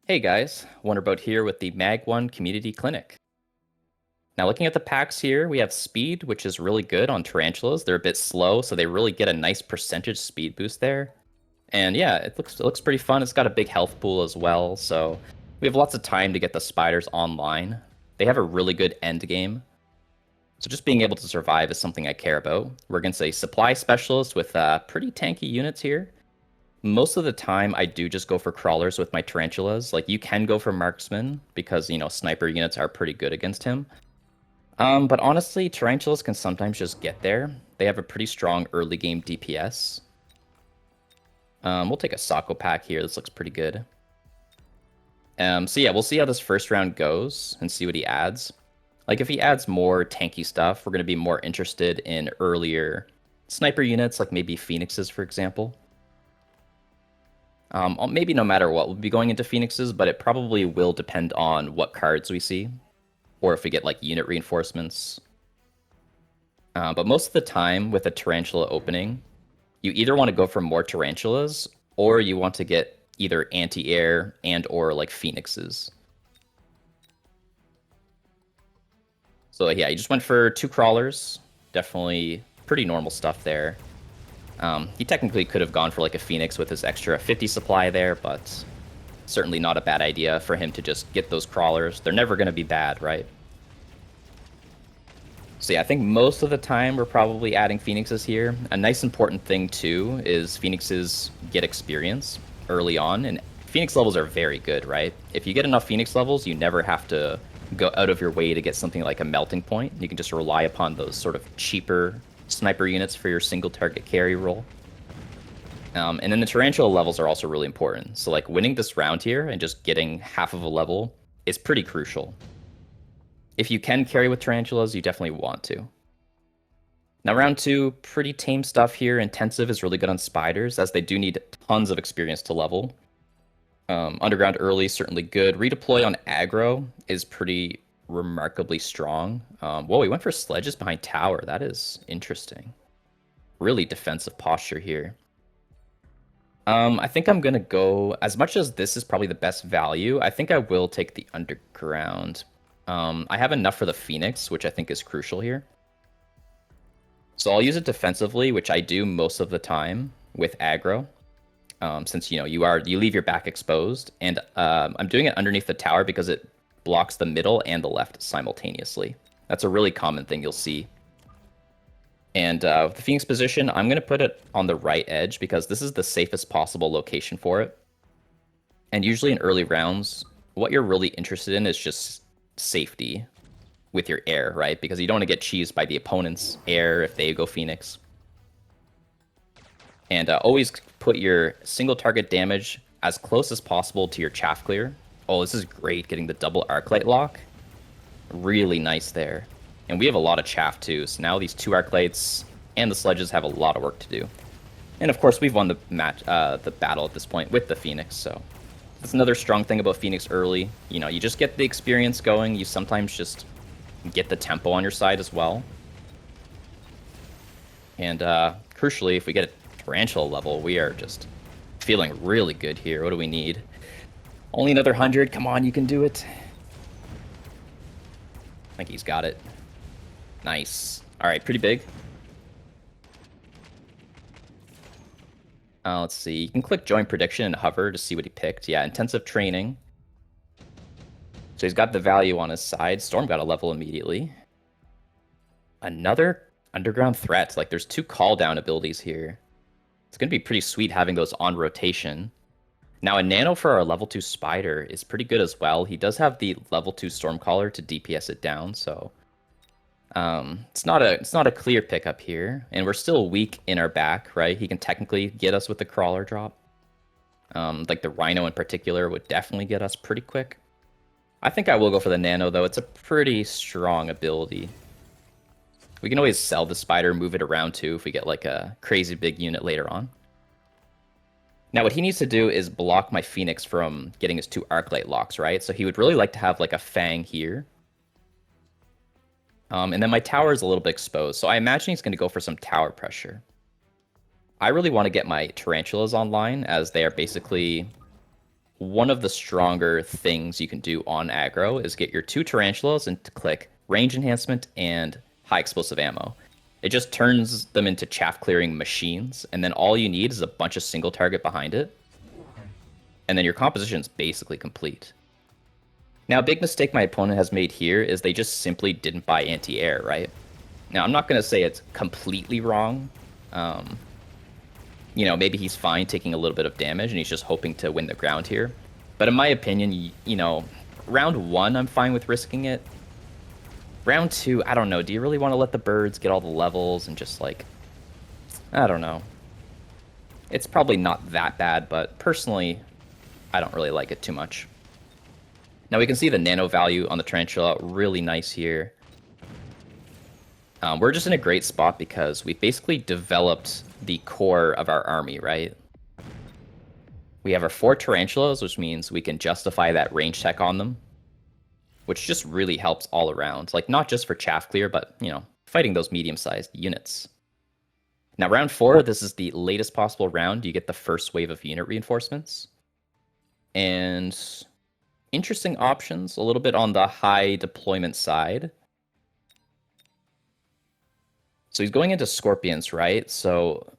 Hey guys, Wonderboat here with the Mag1 Community Clinic. Now looking at the packs here, we have speed, which is really good on Tarantulas. They're a bit slow, so they really get a nice percentage speed boost there. And yeah, it looks pretty fun. It's got a big health pool as well, so we have lots of time to get the spiders online. They have a really good end game. So just being able to survive is something I care about. We're against a supply specialist with pretty tanky units here. Most of the time, I do just go for crawlers with my tarantulas. Like, you can go for marksman because, sniper units are pretty good against him. But honestly, tarantulas can sometimes just get there. They have a pretty strong early game DPS. We'll take a Sako pack here. This looks pretty good. So yeah, we'll see how this first round goes and see what he adds. Like, if he adds more tanky stuff, we're going to be more interested in earlier sniper units, like maybe Phoenixes, for example. Maybe no matter what, we'll be going into Phoenixes, but it probably will depend on what cards we see, or if we get like unit reinforcements. But most of the time with a Tarantula opening, you either want to go for more Tarantulas, or you want to get either anti-air and or like Phoenixes. So yeah, you just went for 2 crawlers. Definitely pretty normal stuff there. He technically could have gone for like a Phoenix with his extra 50 supply there, but certainly not a bad idea for him to just get those crawlers. They're never going to be bad, right? So yeah, I think most of the time we're probably adding Phoenixes here. A nice important thing too is Phoenixes get experience early on, and Phoenix levels are very good, right? If you get enough Phoenix levels, you never have to go out of your way to get something like a melting point. You can just rely upon those sort of cheaper sniper units for your single target carry role. And then the Tarantula levels are also really important. So like winning this round here and just getting half of a level is pretty crucial. If you can carry with Tarantulas, you definitely want to. Now round 2, pretty tame stuff here. Intensive is really good on spiders, as they do need tons of experience to level. Underground early, certainly good. Redeploy on aggro is pretty remarkably strong. Whoa, we went for sledges behind tower. That is interesting. Really defensive posture here. I think I'm gonna go, as much as this is probably the best value, I think I will take the underground. I have enough for the Phoenix, which I think is crucial here. So I'll use it defensively, which I do most of the time with aggro. Since you leave your back exposed, and I'm doing it underneath the tower because it blocks the middle and the left simultaneously. That's a really common thing you'll see. And with the Phoenix position, I'm going to put it on the right edge because this is the safest possible location for it. And usually in early rounds, what you're really interested in is just safety with your air, right? Because you don't want to get cheesed by the opponent's air if they go Phoenix. And always put your single target damage as close as possible to your chaff clear. Oh, this is great, getting the double Arclight lock. Really nice there. And we have a lot of chaff too, so now these 2 Arclights and the sledges have a lot of work to do. And of course, we've won the battle at this point with the Phoenix, so that's another strong thing about Phoenix early. You just get the experience going. You sometimes just get the tempo on your side as well. And crucially, if we get a Tarantula level, we are just feeling really good here. What do we need? Only another 100. Come on, you can do it. I think he's got it. Nice. All right, pretty big. Let's see. You can click Join Prediction and hover to see what he picked. Yeah, intensive training. So he's got the value on his side. Storm got a level immediately. Another underground threat. Like, there's 2 call down abilities here. It's going to be pretty sweet having those on rotation. Now, a nano for our level 2 spider is pretty good as well. He does have the level 2 Stormcaller to DPS it down, so it's not a clear pickup here, and we're still weak in our back, right? He can technically get us with the crawler drop. Like the Rhino in particular would definitely get us pretty quick. I think I will go for the nano though. It's a pretty strong ability. We can always sell the spider, move it around too if we get like a crazy big unit later on. Now what he needs to do is block my Phoenix from getting his 2 Arclight locks, right? So he would really like to have like a Fang here. And then my tower is a little bit exposed, so I imagine he's going to go for some tower pressure. I really want to get my Tarantulas online, as they are basically one of the stronger things you can do on aggro is get your 2 tarantulas and to click range enhancement and high explosive ammo. It just turns them into chaff clearing machines, and then all you need is a bunch of single target behind it, and then your composition is basically complete. Now, a big mistake my opponent has made here is they just simply didn't buy anti-air, right? Now, I'm not going to say it's completely wrong. You know, maybe he's fine taking a little bit of damage and he's just hoping to win the ground here. But in my opinion, you know, round 1, I'm fine with risking it. Round 2, I don't know. Do you really want to let the birds get all the levels and just like, I don't know. It's probably not that bad, but personally, I don't really like it too much. Now we can see the nano value on the Tarantula, really nice here. We're just in a great spot because we've basically developed the core of our army, right? We have our 4 Tarantulas, which means we can justify that range tech on them, which just really helps all around. Like, not just for chaff clear, but, you know, fighting those medium-sized units. Now, round 4, this is the latest possible round. You get the first wave of unit reinforcements. And interesting options, a little bit on the high deployment side. So he's going into Scorpions, right? So,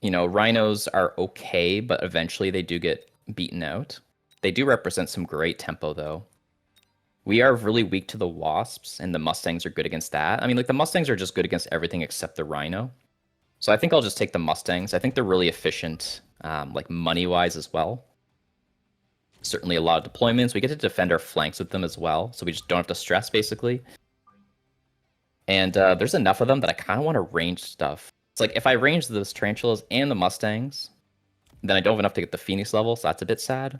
you know, Rhinos are okay, but eventually they do get beaten out. They do represent some great tempo, though. We are really weak to the Wasps, and the Mustangs are good against that. I mean, like, the Mustangs are just good against everything except the Rhino. So I think I'll just take the Mustangs. I think they're really efficient, like, money-wise as well. Certainly a lot of deployments. We get to defend our flanks with them as well, so we just don't have to stress, basically. And there's enough of them that I kind of want to range stuff. It's like, if I range those Tarantulas and the Mustangs, then I don't have enough to get the Phoenix level, so that's a bit sad.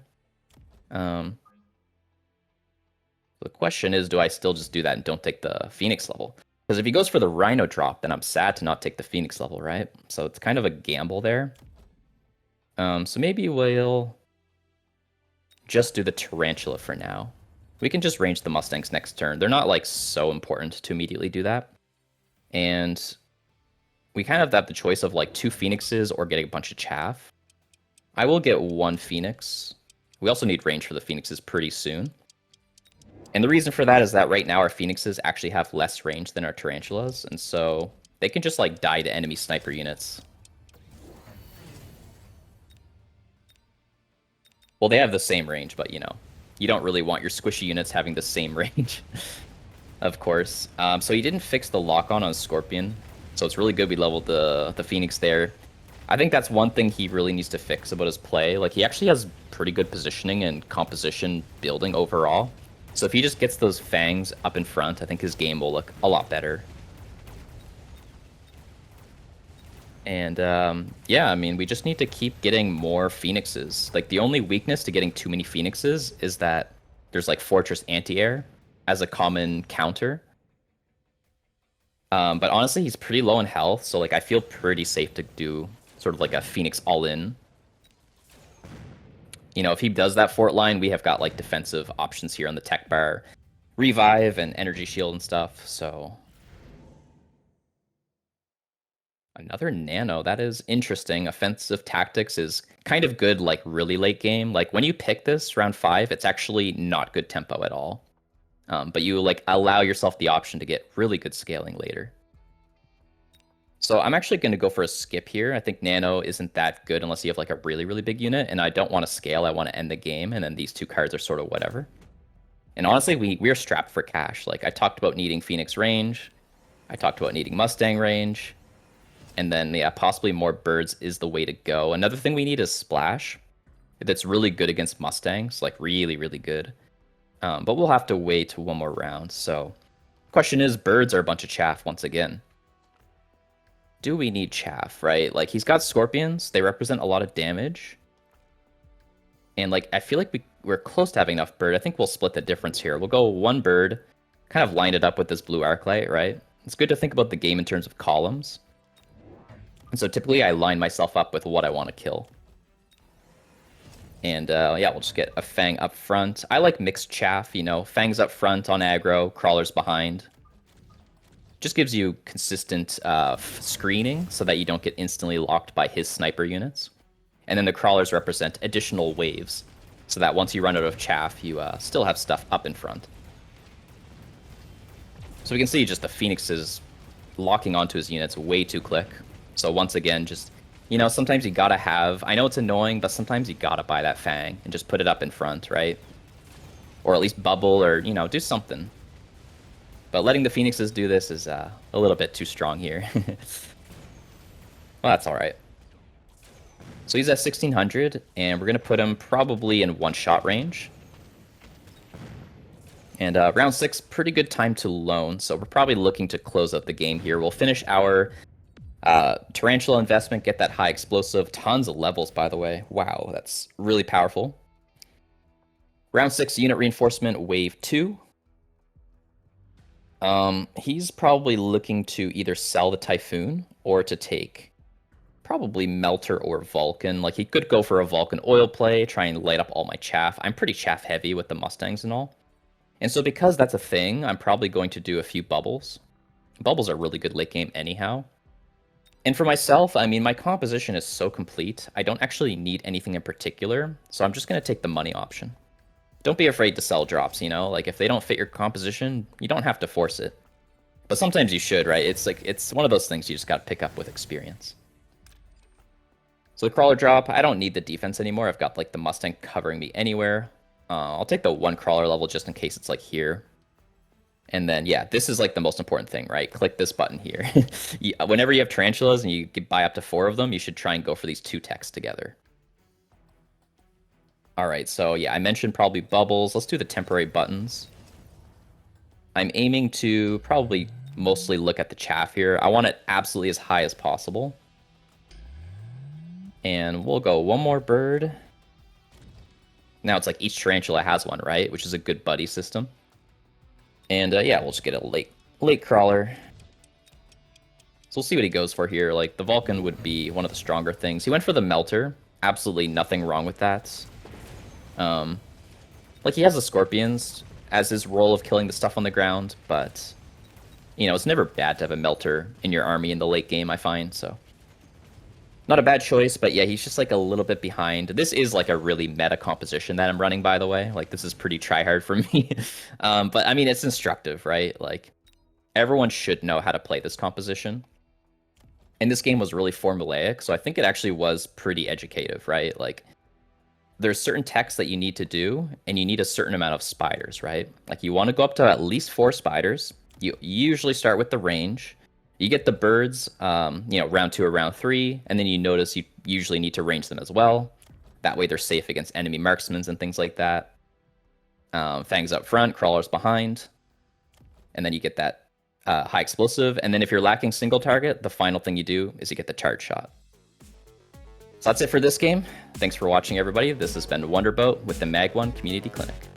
The question is, do I still just do that and don't take the Phoenix level? Because if he goes for the Rhino drop, then I'm sad to not take the Phoenix level, right? So it's kind of a gamble there. So maybe we'll just do the Tarantula for now. We can just range the Mustangs next turn. They're not, like, so important to immediately do that. And we kind of have the choice of, like, 2 Phoenixes or getting a bunch of chaff. I will get 1 Phoenix. We also need range for the Phoenixes pretty soon. And the reason for that is that right now our Phoenixes actually have less range than our Tarantulas, and so they can just, like, die to enemy sniper units. Well, they have the same range, but, you know, you don't really want your squishy units having the same range, of course. So he didn't fix the lock-on Scorpion, so it's really good we leveled the Phoenix there. I think that's one thing he really needs to fix about his play. Like, he actually has pretty good positioning and composition building overall. So if he just gets those fangs up in front, I think his game will look a lot better. And yeah, I mean, we just need to keep getting more Phoenixes. Like, the only weakness to getting too many Phoenixes is that there's, like, Fortress Anti-Air as a common counter. But honestly, he's pretty low in health, so, like, I feel pretty safe to do sort of like a Phoenix all-in. You know, if he does that fort line, we have got, like, defensive options here on the tech bar. Revive and energy shield and stuff, so... Another nano, that is interesting. Offensive tactics is kind of good, like, really late game. Like, when you pick this round 5, it's actually not good tempo at all. But you, like, allow yourself the option to get really good scaling later. So I'm actually going to go for a skip here. I think nano isn't that good unless you have, like, a really, really big unit, and I don't want to scale. I want to end the game, and then these 2 cards are sort of whatever. And honestly, we're strapped for cash. Like, I talked about needing Phoenix range. I talked about needing Mustang range. And then, yeah, possibly more birds is the way to go. Another thing we need is Splash. That's really good against Mustangs. Like, really, really good. But we'll have to wait 1 more round. So, question is, birds are a bunch of chaff once again. Do we need chaff, right? Like, he's got Scorpions. They represent a lot of damage. And, like, I feel like we're close to having enough bird. I think we'll split the difference here. We'll go 1 bird, kind of line it up with this blue Arclight, right? It's good to think about the game in terms of columns. And so typically I line myself up with what I want to kill. And yeah, we'll just get a Fang up front. I like mixed chaff, you know, Fangs up front on aggro, crawlers behind. Just gives you consistent screening so that you don't get instantly locked by his sniper units. And then the crawlers represent additional waves. so that once you run out of chaff, you still have stuff up in front. So we can see just the Phoenix is locking onto his units way too quick. So once again, just, you know, sometimes you gotta have, I know it's annoying, but sometimes you gotta buy that Fang and just put it up in front, right? Or at least bubble, or, you know, do something. But letting the Phoenixes do this is a little bit too strong here. Well, that's alright. So he's at 1600, and we're going to put him probably in one-shot range. And round 6, pretty good time to loan, so we're probably looking to close out the game here. We'll finish our Tarantula investment, get that high explosive. Tons of levels, by the way. Wow, that's really powerful. Round 6, unit reinforcement, wave 2. He's probably looking to either sell the Typhoon or to take probably Melter or Vulcan. Like, he could go for a Vulcan oil play, try and light up all my chaff. I'm pretty chaff heavy with the Mustangs and all. And so because that's a thing, I'm probably going to do a few bubbles. Bubbles are really good late game anyhow. And for myself, I mean, my composition is so complete, I don't actually need anything in particular, so I'm just going to take the money option. Don't be afraid to sell drops, you know? Like, if they don't fit your composition, you don't have to force it. But sometimes you should, right? It's like, it's one of those things you just got to pick up with experience. So the crawler drop, I don't need the defense anymore. I've got, like, the Mustang covering me anywhere. I'll take the 1 crawler level just in case it's, like, here. And then, yeah, this is, like, the most important thing, right? Click this button here. Whenever you have Tarantulas and you buy up to 4 of them, you should try and go for these 2 techs together. Alright, so, yeah, I mentioned probably bubbles. Let's do the temporary buttons. I'm aiming to probably mostly look at the chaff here. I want it absolutely as high as possible. And we'll go 1 more bird. Now it's like each tarantula has one, right? Which is a good buddy system. And yeah, we'll just get a late crawler. So we'll see what he goes for here. Like, the Vulcan would be one of the stronger things. He went for the Melter. Absolutely nothing wrong with that. Like, he has the Scorpions as his role of killing the stuff on the ground, but, you know, it's never bad to have a Melter in your army in the late game, I find, so. Not a bad choice, but yeah, he's just like a little bit behind. This is like a really meta composition that I'm running, by the way. Like, this is pretty tryhard for me. But I mean, it's instructive, right? Like, everyone should know how to play this composition. And this game was really formulaic, so I think it actually was pretty educative, right? Like, there's certain techs that you need to do, and you need a certain amount of spiders, right? Like, you want to go up to at least 4 spiders. You usually start with the range. You get the birds, you know, round 2 or round 3, and then you notice you usually need to range them as well. That way they're safe against enemy marksmen and things like that. Fangs up front, crawlers behind. And then you get that high explosive. And then if you're lacking single target, the final thing you do is you get the charge shot. So that's it for this game. Thanks for watching, everybody. This has been Wonderboat with the Mag 1 Community Clinic.